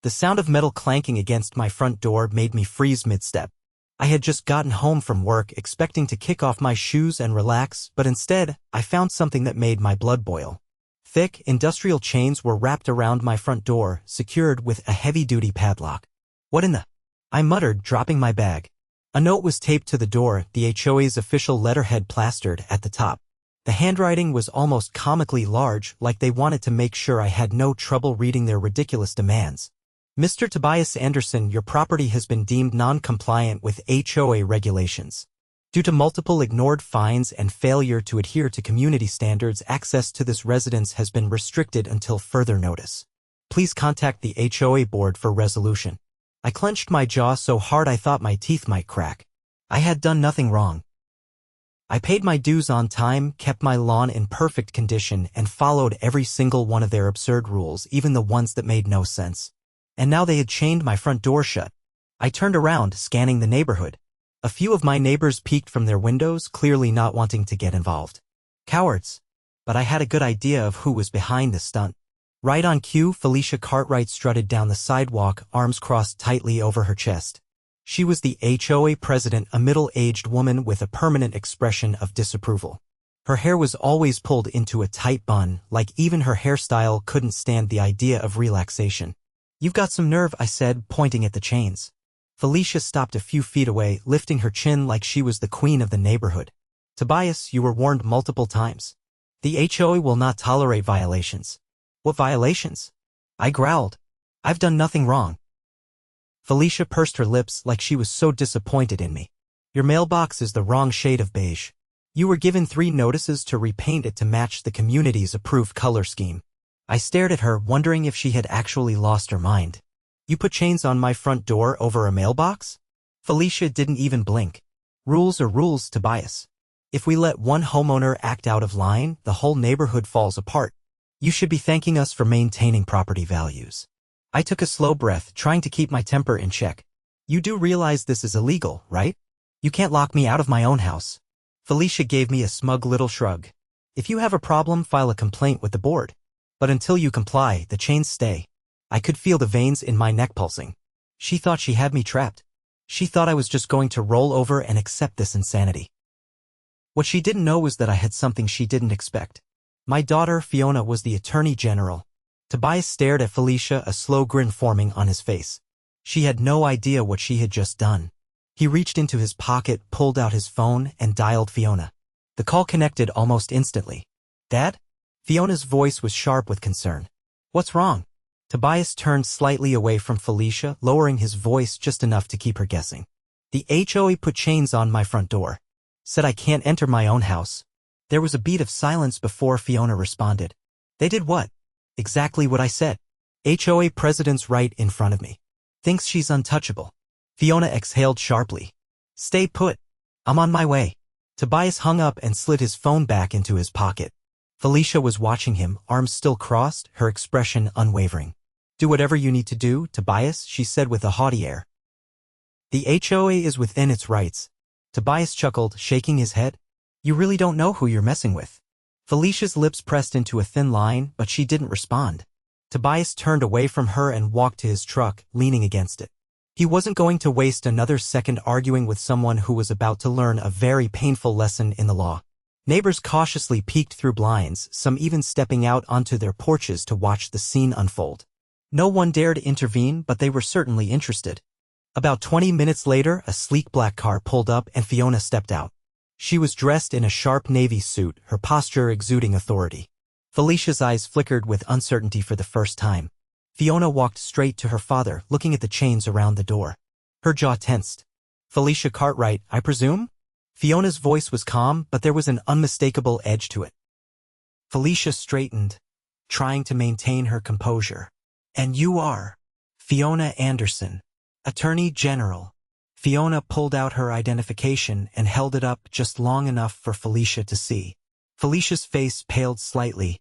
The sound of metal clanking against my front door made me freeze mid-step. I had just gotten home from work expecting to kick off my shoes and relax, but instead, I found something that made my blood boil. Thick, industrial chains were wrapped around my front door, secured with a heavy-duty padlock. What in the? I muttered, dropping my bag. A note was taped to the door, the HOA's official letterhead plastered at the top. The handwriting was almost comically large, like they wanted to make sure I had no trouble reading their ridiculous demands. Mr. Tobias Anderson, your property has been deemed non-compliant with HOA regulations. Due to multiple ignored fines and failure to adhere to community standards, access to this residence has been restricted until further notice. Please contact the HOA board for resolution. I clenched my jaw so hard I thought my teeth might crack. I had done nothing wrong. I paid my dues on time, kept my lawn in perfect condition, and followed every single one of their absurd rules, even the ones that made no sense. And now they had chained my front door shut. I turned around, scanning the neighborhood. A few of my neighbors peeked from their windows, clearly not wanting to get involved. Cowards. But I had a good idea of who was behind the stunt. Right on cue, Felicia Cartwright strutted down the sidewalk, arms crossed tightly over her chest. She was the HOA president, a middle-aged woman with a permanent expression of disapproval. Her hair was always pulled into a tight bun, like even her hairstyle couldn't stand the idea of relaxation. "You've got some nerve," I said, pointing at the chains. Felicia stopped a few feet away, lifting her chin like she was the queen of the neighborhood. "Tobias, you were warned multiple times. The HOA will not tolerate violations." "What violations?" I growled. "I've done nothing wrong." Felicia pursed her lips like she was so disappointed in me. "Your mailbox is the wrong shade of beige. You were given 3 notices to repaint it to match the community's approved color scheme." I stared at her, wondering if she had actually lost her mind. "You put chains on my front door over a mailbox?" Felicia didn't even blink. "Rules are rules, Tobias. If we let one homeowner act out of line, the whole neighborhood falls apart. You should be thanking us for maintaining property values." I took a slow breath, trying to keep my temper in check. "You do realize this is illegal, right? You can't lock me out of my own house." Felicia gave me a smug little shrug. "If you have a problem, file a complaint with the board. But until you comply, the chains stay." I could feel the veins in my neck pulsing. She thought she had me trapped. She thought I was just going to roll over and accept this insanity. What she didn't know was that I had something she didn't expect. My daughter, Fiona, was the Attorney General. Tobias stared at Felicia, a slow grin forming on his face. She had no idea what she had just done. He reached into his pocket, pulled out his phone, and dialed Fiona. The call connected almost instantly. "Dad?" Fiona's voice was sharp with concern. "What's wrong?" Tobias turned slightly away from Felicia, lowering his voice just enough to keep her guessing. "The HOA put chains on my front door. Said I can't enter my own house." There was a beat of silence before Fiona responded. "They did what?" "Exactly what I said. HOA president's right in front of me. Thinks she's untouchable." Fiona exhaled sharply. "Stay put. I'm on my way." Tobias hung up and slid his phone back into his pocket. Felicia was watching him, arms still crossed, her expression unwavering. "Do whatever you need to do, Tobias," she said with a haughty air. "The HOA is within its rights." Tobias chuckled, shaking his head. "You really don't know who you're messing with." Felicia's lips pressed into a thin line, but she didn't respond. Tobias turned away from her and walked to his truck, leaning against it. He wasn't going to waste another second arguing with someone who was about to learn a very painful lesson in the law. Neighbors cautiously peeked through blinds, some even stepping out onto their porches to watch the scene unfold. No one dared intervene, but they were certainly interested. About 20 minutes later, a sleek black car pulled up and Fiona stepped out. She was dressed in a sharp navy suit, her posture exuding authority. Felicia's eyes flickered with uncertainty for the first time. Fiona walked straight to her father, looking at the chains around the door. Her jaw tensed. "Felicia Cartwright, I presume?" Fiona's voice was calm, but there was an unmistakable edge to it. Felicia straightened, trying to maintain her composure. "And you are Fiona Anderson, Attorney General." Fiona pulled out her identification and held it up just long enough for Felicia to see. Felicia's face paled slightly,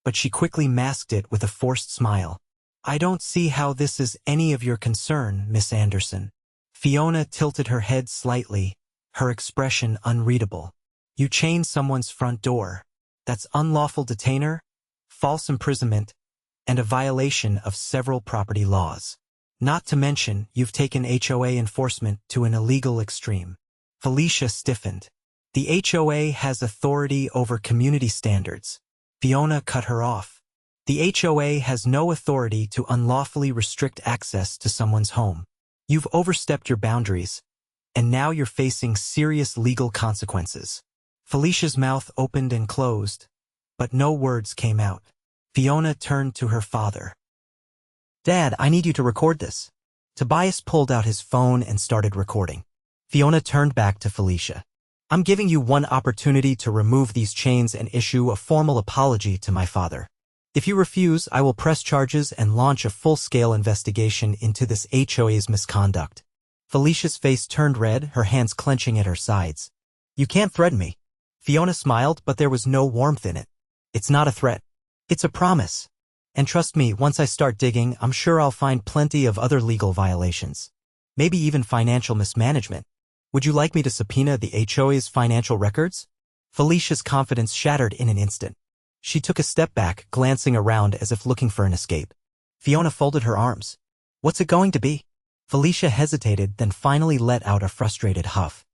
but she quickly masked it with a forced smile. "I don't see how this is any of your concern, Miss Anderson." Fiona tilted her head slightly, her expression unreadable. "You chained someone's front door. That's unlawful detainer, false imprisonment, and a violation of several property laws." Not to mention, you've taken HOA enforcement to an illegal extreme. Felicia stiffened. The HOA has authority over community standards. Fiona cut her off. The HOA has no authority to unlawfully restrict access to someone's home. You've overstepped your boundaries, and now you're facing serious legal consequences. Felicia's mouth opened and closed, but no words came out. Fiona turned to her father. Dad, I need you to record this. Tobias pulled out his phone and started recording. Fiona turned back to Felicia. I'm giving you one opportunity to remove these chains and issue a formal apology to my father. If you refuse, I will press charges and launch a full-scale investigation into this HOA's misconduct. Felicia's face turned red, her hands clenching at her sides. You can't threaten me. Fiona smiled, but there was no warmth in it. It's not a threat. It's a promise. And trust me, once I start digging, I'm sure I'll find plenty of other legal violations. Maybe even financial mismanagement. Would you like me to subpoena the HOA's financial records? Felicia's confidence shattered in an instant. She took a step back, glancing around as if looking for an escape. Fiona folded her arms. What's it going to be? Felicia hesitated, then finally let out a frustrated huff.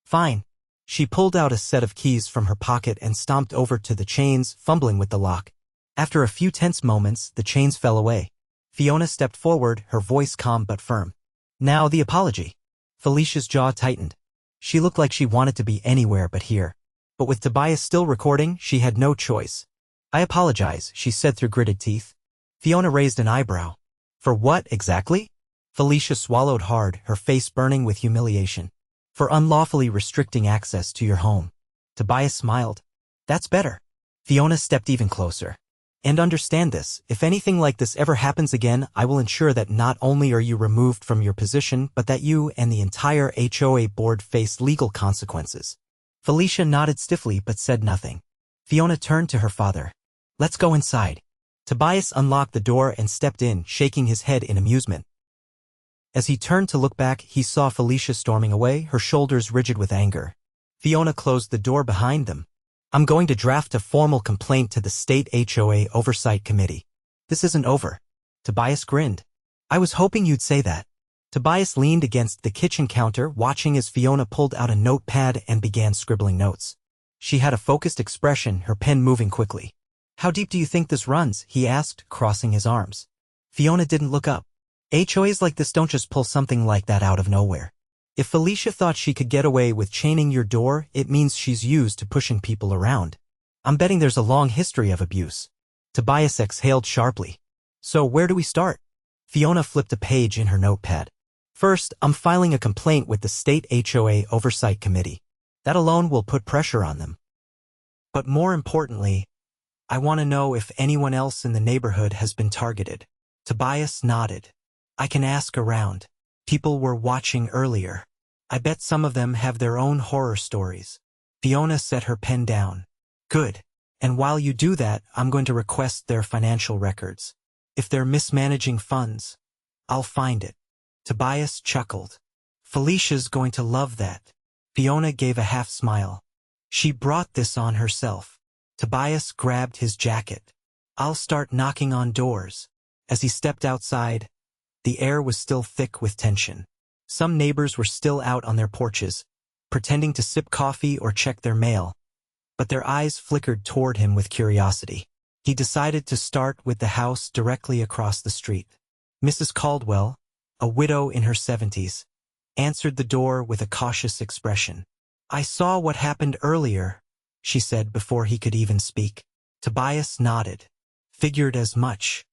Fine. She pulled out a set of keys from her pocket and stomped over to the chains, fumbling with the lock. After a few tense moments, the chains fell away. Fiona stepped forward, her voice calm but firm. Now the apology. Felicia's jaw tightened. She looked like she wanted to be anywhere but here. But with Tobias still recording, she had no choice. I apologize, she said through gritted teeth. Fiona raised an eyebrow. For what, exactly? Felicia swallowed hard, her face burning with humiliation. For unlawfully restricting access to your home. Tobias smiled. That's better. Fiona stepped even closer. And understand this, if anything like this ever happens again, I will ensure that not only are you removed from your position, but that you and the entire HOA board face legal consequences. Felicia nodded stiffly but said nothing. Fiona turned to her father. Let's go inside. Tobias unlocked the door and stepped in, shaking his head in amusement. As he turned to look back, he saw Felicia storming away, her shoulders rigid with anger. Fiona closed the door behind them. I'm going to draft a formal complaint to the State HOA Oversight Committee. This isn't over. Tobias grinned. I was hoping you'd say that. Tobias leaned against the kitchen counter, watching as Fiona pulled out a notepad and began scribbling notes. She had a focused expression, her pen moving quickly. How deep do you think this runs? He asked, crossing his arms. Fiona didn't look up. HOAs like this don't just pull something like that out of nowhere. If Felicia thought she could get away with chaining your door, it means she's used to pushing people around. I'm betting there's a long history of abuse. Tobias exhaled sharply. So where do we start? Fiona flipped a page in her notepad. First, I'm filing a complaint with the State HOA Oversight Committee. That alone will put pressure on them. But more importantly, I want to know if anyone else in the neighborhood has been targeted. Tobias nodded. I can ask around. People were watching earlier. I bet some of them have their own horror stories. Fiona set her pen down. Good. And while you do that, I'm going to request their financial records. If they're mismanaging funds, I'll find it. Tobias chuckled. Felicia's going to love that. Fiona gave a half smile. She brought this on herself. Tobias grabbed his jacket. I'll start knocking on doors. As he stepped outside, the air was still thick with tension. Some neighbors were still out on their porches, pretending to sip coffee or check their mail, but their eyes flickered toward him with curiosity. He decided to start with the house directly across the street. Mrs. Caldwell, a widow in her 70s, answered the door with a cautious expression. I saw what happened earlier, she said before he could even speak. Tobias nodded. Figured as much.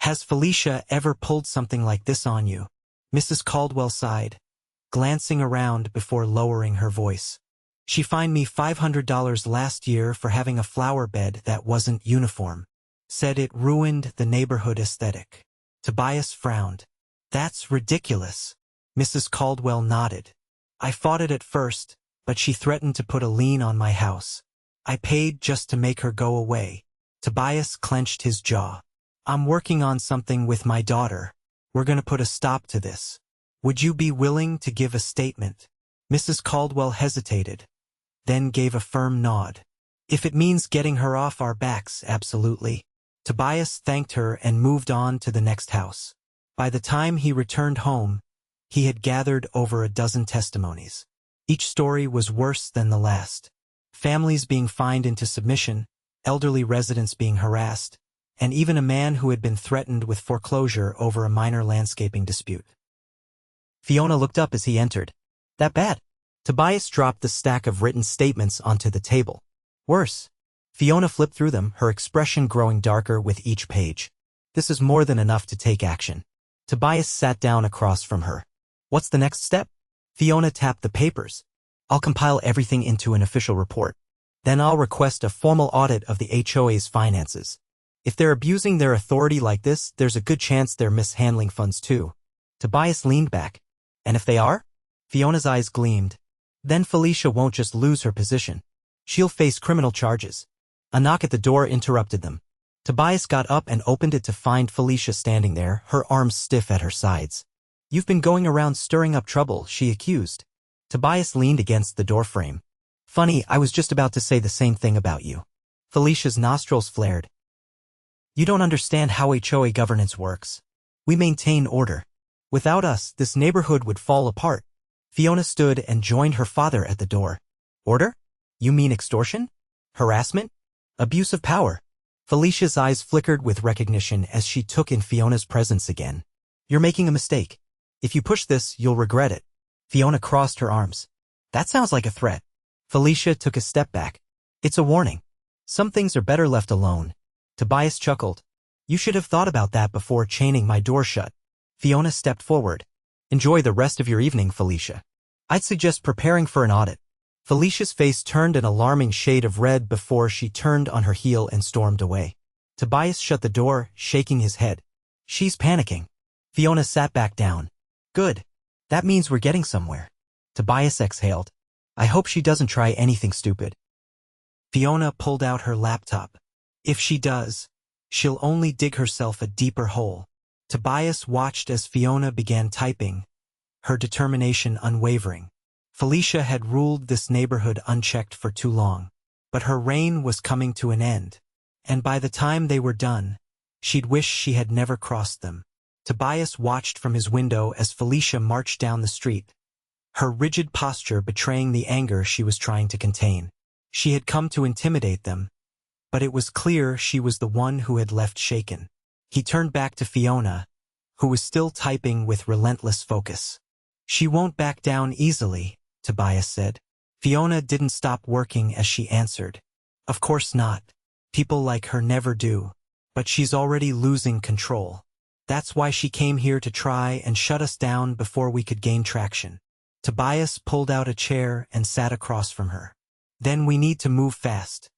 Has Felicia ever pulled something like this on you? Mrs. Caldwell sighed, glancing around before lowering her voice. She fined me $500 last year for having a flower bed that wasn't uniform. Said it ruined the neighborhood aesthetic. Tobias frowned. That's ridiculous. Mrs. Caldwell nodded. I fought it at first, but she threatened to put a lien on my house. I paid just to make her go away. Tobias clenched his jaw. I'm working on something with my daughter. We're going to put a stop to this. Would you be willing to give a statement? Mrs. Caldwell hesitated, then gave a firm nod. If it means getting her off our backs, absolutely. Tobias thanked her and moved on to the next house. By the time he returned home, he had gathered over a dozen testimonies. Each story was worse than the last. Families being fined into submission, elderly residents being harassed, and even a man who had been threatened with foreclosure over a minor landscaping dispute. Fiona looked up as he entered. That bad? Tobias dropped the stack of written statements onto the table. Worse. Fiona flipped through them, her expression growing darker with each page. This is more than enough to take action. Tobias sat down across from her. What's the next step? Fiona tapped the papers. I'll compile everything into an official report. Then I'll request a formal audit of the HOA's finances. If they're abusing their authority like this, there's a good chance they're mishandling funds too. Tobias leaned back. And if they are? Fiona's eyes gleamed. Then Felicia won't just lose her position. She'll face criminal charges. A knock at the door interrupted them. Tobias got up and opened it to find Felicia standing there, her arms stiff at her sides. You've been going around stirring up trouble, she accused. Tobias leaned against the doorframe. Funny, I was just about to say the same thing about you. Felicia's nostrils flared. You don't understand how HOA governance works. We maintain order. Without us, this neighborhood would fall apart. Fiona stood and joined her father at the door. Order? You mean extortion? Harassment? Abuse of power? Felicia's eyes flickered with recognition as she took in Fiona's presence again. You're making a mistake. If you push this, you'll regret it. Fiona crossed her arms. That sounds like a threat. Felicia took a step back. It's a warning. Some things are better left alone. Tobias chuckled. You should have thought about that before chaining my door shut. Fiona stepped forward. Enjoy the rest of your evening, Felicia. I'd suggest preparing for an audit. Felicia's face turned an alarming shade of red before she turned on her heel and stormed away. Tobias shut the door, shaking his head. She's panicking. Fiona sat back down. Good. That means we're getting somewhere. Tobias exhaled. I hope she doesn't try anything stupid. Fiona pulled out her laptop. If she does, she'll only dig herself a deeper hole. Tobias watched as Fiona began typing, her determination unwavering. Felicia had ruled this neighborhood unchecked for too long, but her reign was coming to an end, and by the time they were done, she'd wish she had never crossed them. Tobias watched from his window as Felicia marched down the street, her rigid posture betraying the anger she was trying to contain. She had come to intimidate them, but it was clear she was the one who had left shaken. He turned back to Fiona, who was still typing with relentless focus. She won't back down easily, Tobias said. Fiona didn't stop working as she answered. Of course not. People like her never do. But she's already losing control. That's why she came here to try and shut us down before we could gain traction. Tobias pulled out a chair and sat across from her. Then we need to move fast.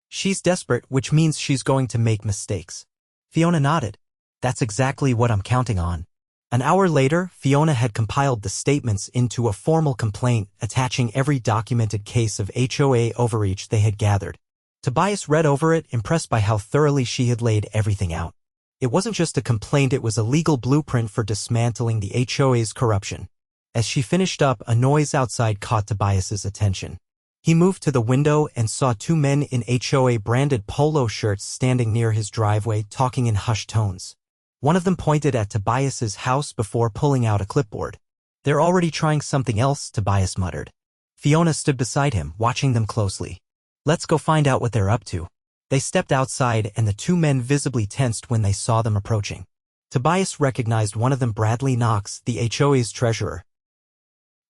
She's desperate, which means she's going to make mistakes. Fiona nodded. That's exactly what I'm counting on. An hour later, Fiona had compiled the statements into a formal complaint attaching every documented case of HOA overreach they had gathered. Tobias read over it, impressed by how thoroughly she had laid everything out. It wasn't just a complaint, it was a legal blueprint for dismantling the HOA's corruption. As she finished up, a noise outside caught Tobias's attention. He moved to the window and saw two men in HOA-branded polo shirts standing near his driveway, talking in hushed tones. One of them pointed at Tobias's house before pulling out a clipboard. They're already trying something else, Tobias muttered. Fiona stood beside him, watching them closely. Let's go find out what they're up to. They stepped outside and the two men visibly tensed when they saw them approaching. Tobias recognized one of them, Bradley Knox, the HOA's treasurer.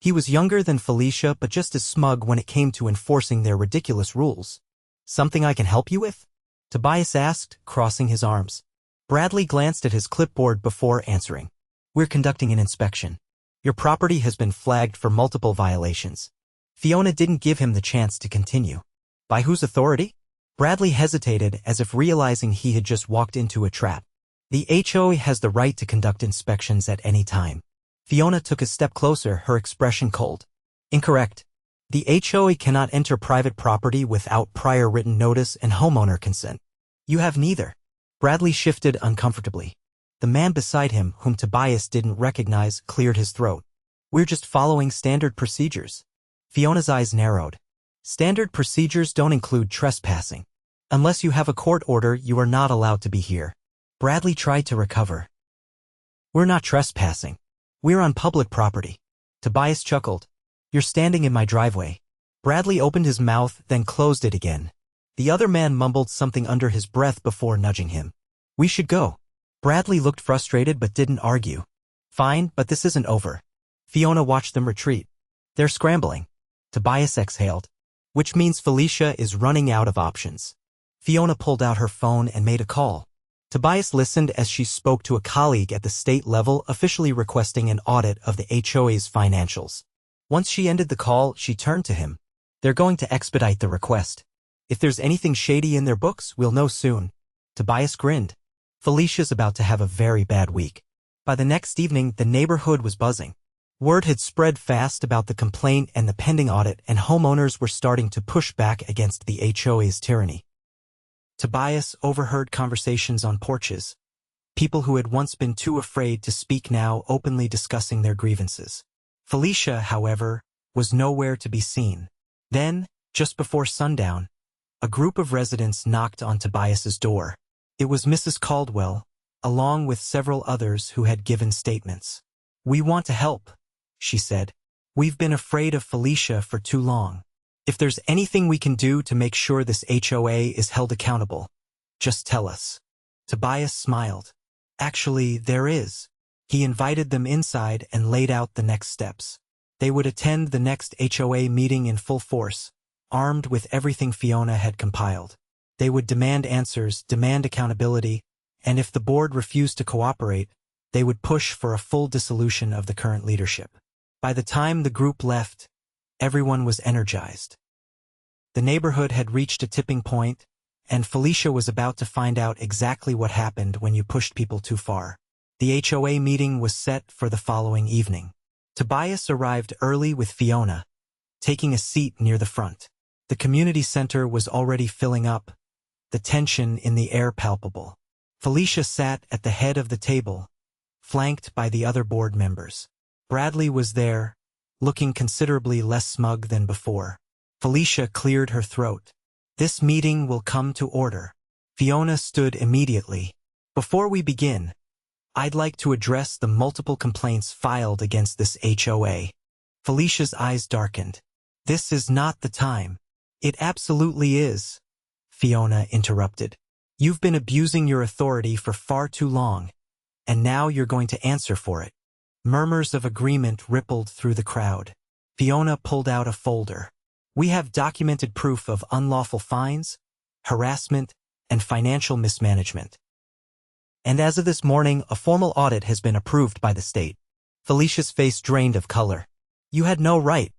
He was younger than Felicia but just as smug when it came to enforcing their ridiculous rules. Something I can help you with? Tobias asked, crossing his arms. Bradley glanced at his clipboard before answering. We're conducting an inspection. Your property has been flagged for multiple violations. Fiona didn't give him the chance to continue. By whose authority? Bradley hesitated as if realizing he had just walked into a trap. The HOA has the right to conduct inspections at any time. Fiona took a step closer, her expression cold. Incorrect. The HOA cannot enter private property without prior written notice and homeowner consent. You have neither. Bradley shifted uncomfortably. The man beside him, whom Tobias didn't recognize, cleared his throat. We're just following standard procedures. Fiona's eyes narrowed. Standard procedures don't include trespassing. Unless you have a court order, you are not allowed to be here. Bradley tried to recover. We're not trespassing. We're on public property. Tobias chuckled. You're standing in my driveway. Bradley opened his mouth, then closed it again. The other man mumbled something under his breath before nudging him. We should go. Bradley looked frustrated but didn't argue. Fine, but this isn't over. Fiona watched them retreat. They're scrambling. Tobias exhaled. Which means Felicia is running out of options. Fiona pulled out her phone and made a call. Tobias listened as she spoke to a colleague at the state level, officially requesting an audit of the HOA's financials. Once she ended the call, she turned to him. They're going to expedite the request. If there's anything shady in their books, we'll know soon. Tobias grinned. Felicia's about to have a very bad week. By the next evening, the neighborhood was buzzing. Word had spread fast about the complaint and the pending audit, and homeowners were starting to push back against the HOA's tyranny. Tobias overheard conversations on porches. People who had once been too afraid to speak now openly discussing their grievances. Felicia, however, was nowhere to be seen. Then, just before sundown, a group of residents knocked on Tobias's door. It was Mrs. Caldwell, along with several others who had given statements. We want to help, she said. We've been afraid of Felicia for too long. If there's anything we can do to make sure this HOA is held accountable, just tell us. Tobias smiled. Actually, there is. He invited them inside and laid out the next steps. They would attend the next HOA meeting in full force, armed with everything Fiona had compiled. They would demand answers, demand accountability, and if the board refused to cooperate, they would push for a full dissolution of the current leadership. By the time the group left, everyone was energized. The neighborhood had reached a tipping point, and Felicia was about to find out exactly what happened when you pushed people too far. The HOA meeting was set for the following evening. Tobias arrived early with Fiona, taking a seat near the front. The community center was already filling up, the tension in the air palpable. Felicia sat at the head of the table, flanked by the other board members. Bradley was there, looking considerably less smug than before. Felicia cleared her throat. This meeting will come to order. Fiona stood immediately. Before we begin, I'd like to address the multiple complaints filed against this HOA. Felicia's eyes darkened. This is not the time. It absolutely is, Fiona interrupted. You've been abusing your authority for far too long, and now you're going to answer for it. Murmurs of agreement rippled through the crowd. Fiona pulled out a folder. We have documented proof of unlawful fines, harassment, and financial mismanagement. And as of this morning, a formal audit has been approved by the state. Felicia's face drained of color. You had no right.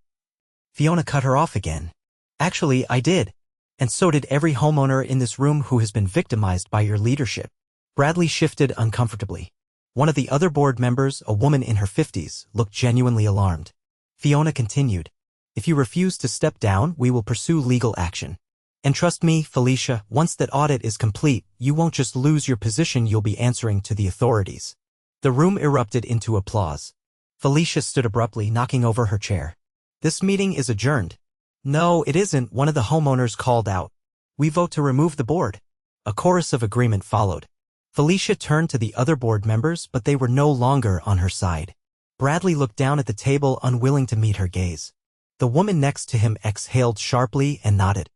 Fiona cut her off again. Actually, I did. And so did every homeowner in this room who has been victimized by your leadership. Bradley shifted uncomfortably. One of the other board members, a woman in her 50s, looked genuinely alarmed. Fiona continued. If you refuse to step down, we will pursue legal action. And trust me, Felicia, once that audit is complete, you won't just lose your position, you'll be answering to the authorities. The room erupted into applause. Felicia stood abruptly, knocking over her chair. This meeting is adjourned. No, it isn't, one of the homeowners called out. We vote to remove the board. A chorus of agreement followed. Felicia turned to the other board members, but they were no longer on her side. Bradley looked down at the table, unwilling to meet her gaze. The woman next to him exhaled sharply and nodded.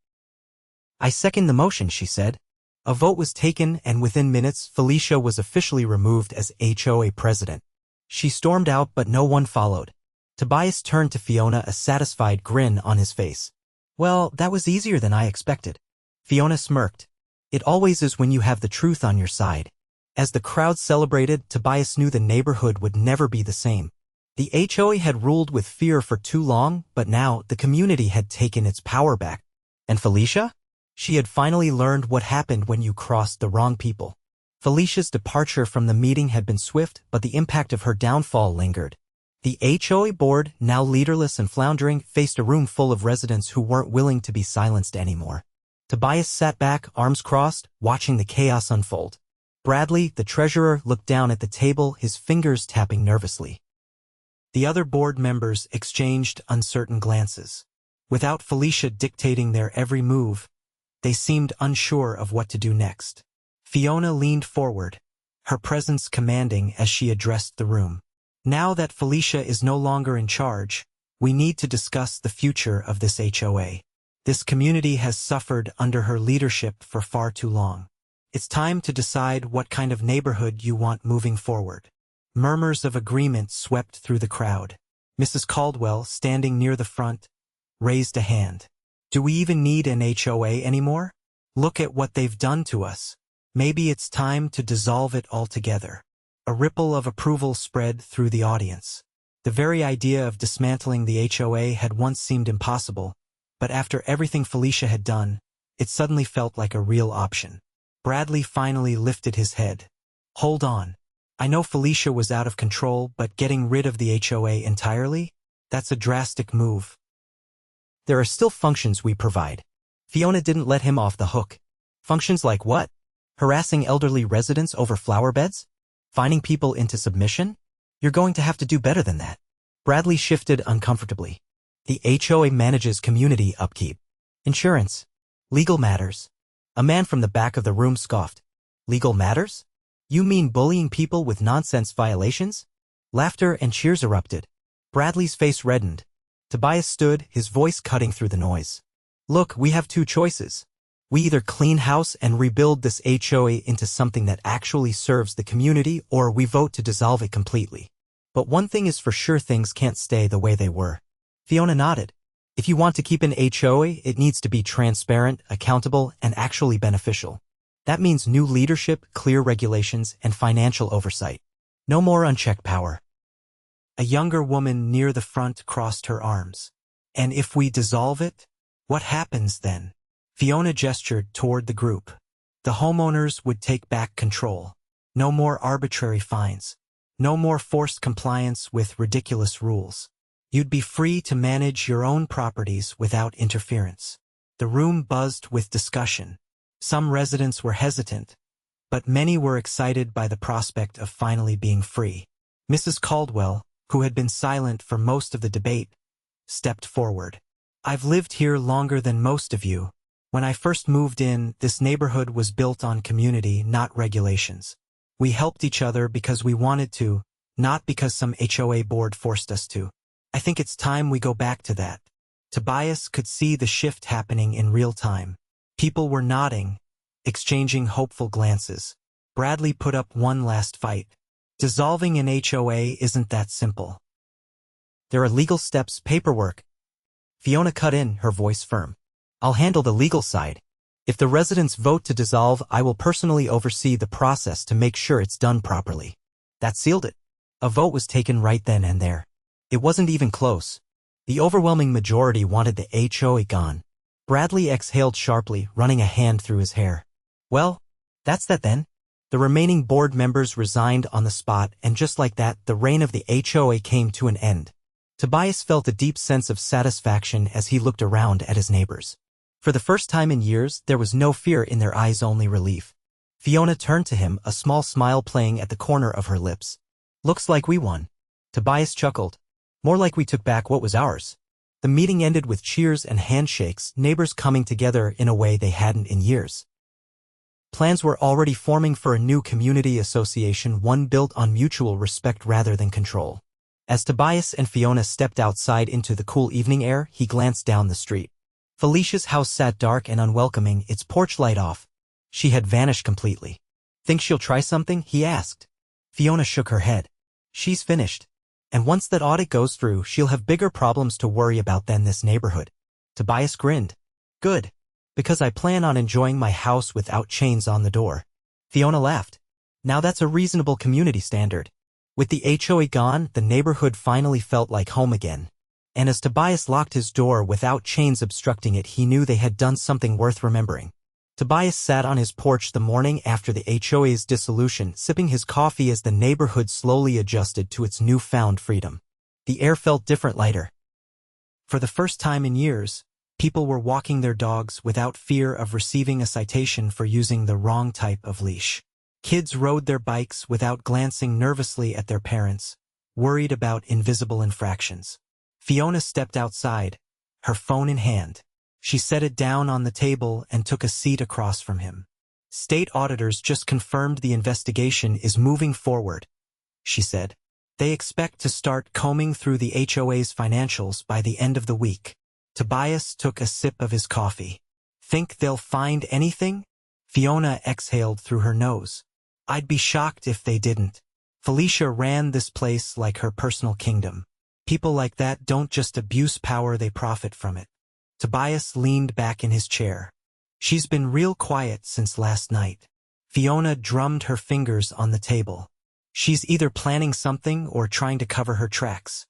I second the motion, she said. A vote was taken, and within minutes, Felicia was officially removed as HOA president. She stormed out, but no one followed. Tobias turned to Fiona, a satisfied grin on his face. Well, that was easier than I expected. Fiona smirked. It always is when you have the truth on your side. As the crowd celebrated, Tobias knew the neighborhood would never be the same. The HOA had ruled with fear for too long, but now the community had taken its power back. And Felicia? She had finally learned what happened when you crossed the wrong people. Felicia's departure from the meeting had been swift, but the impact of her downfall lingered. The HOA board, now leaderless and floundering, faced a room full of residents who weren't willing to be silenced anymore. Tobias sat back, arms crossed, watching the chaos unfold. Bradley, the treasurer, looked down at the table, his fingers tapping nervously. The other board members exchanged uncertain glances. Without Felicia dictating their every move, they seemed unsure of what to do next. Fiona leaned forward, her presence commanding as she addressed the room. Now that Felicia is no longer in charge, we need to discuss the future of this HOA. This community has suffered under her leadership for far too long. It's time to decide what kind of neighborhood you want moving forward. Murmurs of agreement swept through the crowd. Mrs. Caldwell, standing near the front, raised a hand. Do we even need an HOA anymore? Look at what they've done to us. Maybe it's time to dissolve it altogether. A ripple of approval spread through the audience. The very idea of dismantling the HOA had once seemed impossible, but after everything Felicia had done, it suddenly felt like a real option. Bradley finally lifted his head. Hold on. I know Felicia was out of control, but getting rid of the HOA entirely? That's a drastic move. There are still functions we provide. Fiona didn't let him off the hook. Functions like what? Harassing elderly residents over flower beds? Finding people into submission? You're going to have to do better than that. Bradley shifted uncomfortably. The HOA manages community upkeep, insurance, legal matters. A man from the back of the room scoffed. Legal matters? You mean bullying people with nonsense violations? Laughter and cheers erupted. Bradley's face reddened. Tobias stood, his voice cutting through the noise. Look, we have two choices. We either clean house and rebuild this HOA into something that actually serves the community, or we vote to dissolve it completely. But one thing is for sure, things can't stay the way they were. Fiona nodded. If you want to keep an HOA, it needs to be transparent, accountable, and actually beneficial. That means new leadership, clear regulations, and financial oversight. No more unchecked power. A younger woman near the front crossed her arms. And if we dissolve it? What happens then? Fiona gestured toward the group. The homeowners would take back control. No more arbitrary fines. No more forced compliance with ridiculous rules. You'd be free to manage your own properties without interference. The room buzzed with discussion. Some residents were hesitant, but many were excited by the prospect of finally being free. Mrs. Caldwell, who had been silent for most of the debate, stepped forward. I've lived here longer than most of you. When I first moved in, this neighborhood was built on community, not regulations. We helped each other because we wanted to, not because some HOA board forced us to. I think it's time we go back to that. Tobias could see the shift happening in real time. People were nodding, exchanging hopeful glances. Bradley put up one last fight. Dissolving an HOA isn't that simple. There are legal steps, paperwork. Fiona cut in, her voice firm. I'll handle the legal side. If the residents vote to dissolve, I will personally oversee the process to make sure it's done properly. That sealed it. A vote was taken right then and there. It wasn't even close. The overwhelming majority wanted the HOA gone. Bradley exhaled sharply, running a hand through his hair. Well, that's that then. The remaining board members resigned on the spot, and just like that, the reign of the HOA came to an end. Tobias felt a deep sense of satisfaction as he looked around at his neighbors. For the first time in years, there was no fear in their eyes, only relief. Fiona turned to him, a small smile playing at the corner of her lips. Looks like we won. Tobias chuckled. More like we took back what was ours. The meeting ended with cheers and handshakes, neighbors coming together in a way they hadn't in years. Plans were already forming for a new community association, one built on mutual respect rather than control. As Tobias and Fiona stepped outside into the cool evening air, he glanced down the street. Felicia's house sat dark and unwelcoming, its porch light off. She had vanished completely. Think she'll try something? He asked. Fiona shook her head. She's finished. And once that audit goes through, she'll have bigger problems to worry about than this neighborhood. Tobias grinned. Good. Because I plan on enjoying my house without chains on the door. Fiona laughed. Now that's a reasonable community standard. With the HOA gone, the neighborhood finally felt like home again. And as Tobias locked his door without chains obstructing it, he knew they had done something worth remembering. Tobias sat on his porch the morning after the HOA's dissolution, sipping his coffee as the neighborhood slowly adjusted to its newfound freedom. The air felt different, lighter. For the first time in years, people were walking their dogs without fear of receiving a citation for using the wrong type of leash. Kids rode their bikes without glancing nervously at their parents, worried about invisible infractions. Fiona stepped outside, her phone in hand. She set it down on the table and took a seat across from him. State auditors just confirmed the investigation is moving forward, she said. They expect to start combing through the HOA's financials by the end of the week. Tobias took a sip of his coffee. Think they'll find anything? Fiona exhaled through her nose. I'd be shocked if they didn't. Felicia ran this place like her personal kingdom. People like that don't just abuse power, they profit from it. Tobias leaned back in his chair. She's been real quiet since last night. Fiona drummed her fingers on the table. She's either planning something or trying to cover her tracks.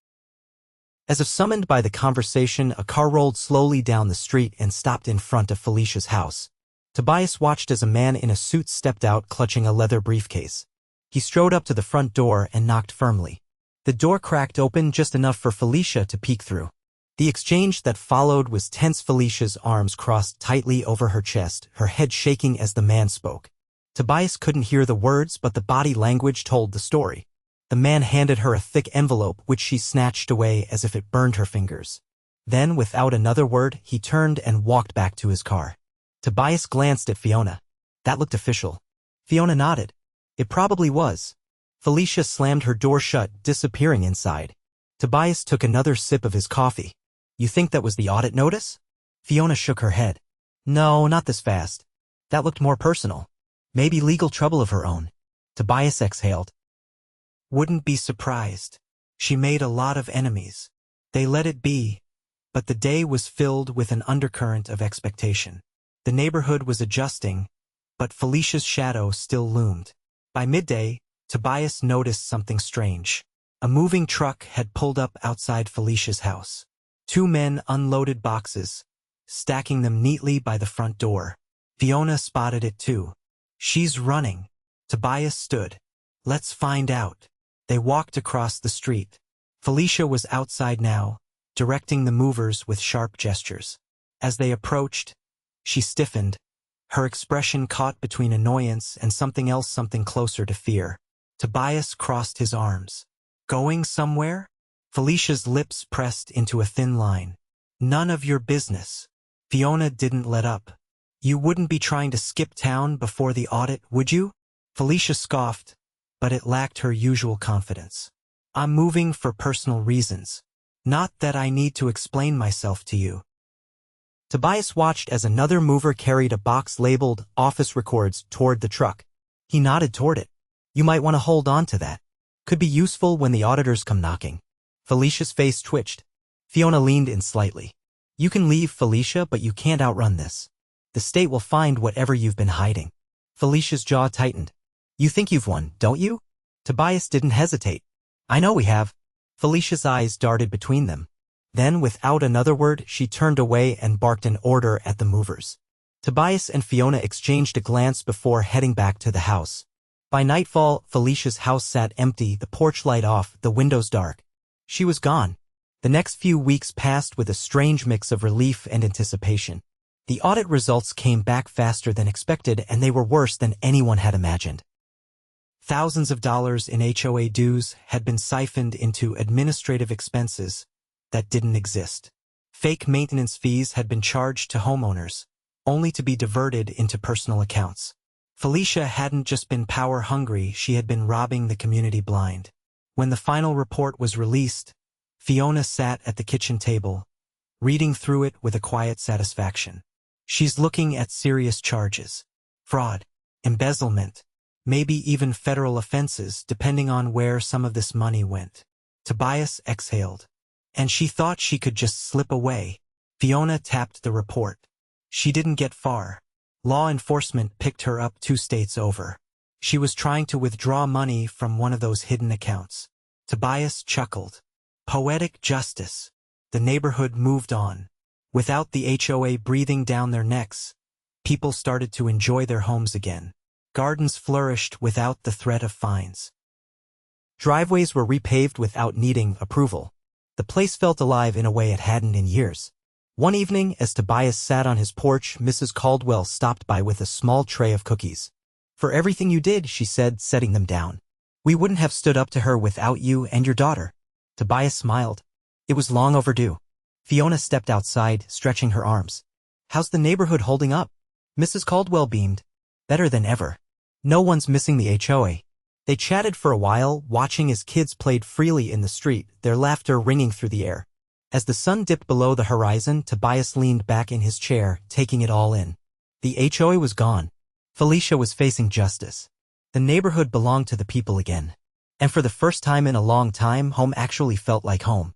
As if summoned by the conversation, a car rolled slowly down the street and stopped in front of Felicia's house. Tobias watched as a man in a suit stepped out clutching a leather briefcase. He strode up to the front door and knocked firmly. The door cracked open just enough for Felicia to peek through. The exchange that followed was tense. Felicia's arms crossed tightly over her chest, her head shaking as the man spoke. Tobias couldn't hear the words, but the body language told the story. The man handed her a thick envelope, which she snatched away as if it burned her fingers. Then, without another word, he turned and walked back to his car. Tobias glanced at Fiona. That looked official. Fiona nodded. It probably was. Felicia slammed her door shut, disappearing inside. Tobias took another sip of his coffee. You think that was the audit notice? Fiona shook her head. No, not this fast. That looked more personal. Maybe legal trouble of her own. Tobias exhaled. Wouldn't be surprised. She made a lot of enemies. They let it be, but the day was filled with an undercurrent of expectation. The neighborhood was adjusting, but Felicia's shadow still loomed. By midday, Tobias noticed something strange. A moving truck had pulled up outside Felicia's house. Two men unloaded boxes, stacking them neatly by the front door. Fiona spotted it too. She's running. Tobias stood. Let's find out. They walked across the street. Felicia was outside now, directing the movers with sharp gestures. As they approached, she stiffened, her expression caught between annoyance and something else, something closer to fear. Tobias crossed his arms. Going somewhere? Felicia's lips pressed into a thin line. None of your business. Fiona didn't let up. You wouldn't be trying to skip town before the audit, would you? Felicia scoffed, but it lacked her usual confidence. I'm moving for personal reasons. Not that I need to explain myself to you. Tobias watched as another mover carried a box labeled Office Records toward the truck. He nodded toward it. You might want to hold on to that. Could be useful when the auditors come knocking. Felicia's face twitched. Fiona leaned in slightly. You can leave, Felicia, but you can't outrun this. The state will find whatever you've been hiding. Felicia's jaw tightened. You think you've won, don't you? Tobias didn't hesitate. I know we have. Felicia's eyes darted between them. Then, without another word, she turned away and barked an order at the movers. Tobias and Fiona exchanged a glance before heading back to the house. By nightfall, Felicia's house sat empty, the porch light off, the windows dark. She was gone. The next few weeks passed with a strange mix of relief and anticipation. The audit results came back faster than expected, and they were worse than anyone had imagined. Thousands of dollars in HOA dues had been siphoned into administrative expenses that didn't exist. Fake maintenance fees had been charged to homeowners, only to be diverted into personal accounts. Felicia hadn't just been power-hungry, she had been robbing the community blind. When the final report was released, Fiona sat at the kitchen table, reading through it with a quiet satisfaction. She's looking at serious charges. Fraud, embezzlement, maybe even federal offenses, depending on where some of this money went. Tobias exhaled. And she thought she could just slip away. Fiona tapped the report. She didn't get far. Law enforcement picked her up 2 states over. She was trying to withdraw money from one of those hidden accounts. Tobias chuckled. Poetic justice. The neighborhood moved on. Without the HOA breathing down their necks, people started to enjoy their homes again. Gardens flourished without the threat of fines. Driveways were repaved without needing approval. The place felt alive in a way it hadn't in years. One evening, as Tobias sat on his porch, Mrs. Caldwell stopped by with a small tray of cookies. For everything you did, she said, setting them down. We wouldn't have stood up to her without you and your daughter. Tobias smiled. It was long overdue. Fiona stepped outside, stretching her arms. How's the neighborhood holding up? Mrs. Caldwell beamed. Better than ever. No one's missing the HOA. They chatted for a while, watching as kids played freely in the street, their laughter ringing through the air. As the sun dipped below the horizon, Tobias leaned back in his chair, taking it all in. The HOA was gone. Felicia was facing justice. The neighborhood belonged to the people again. And for the first time in a long time, home actually felt like home.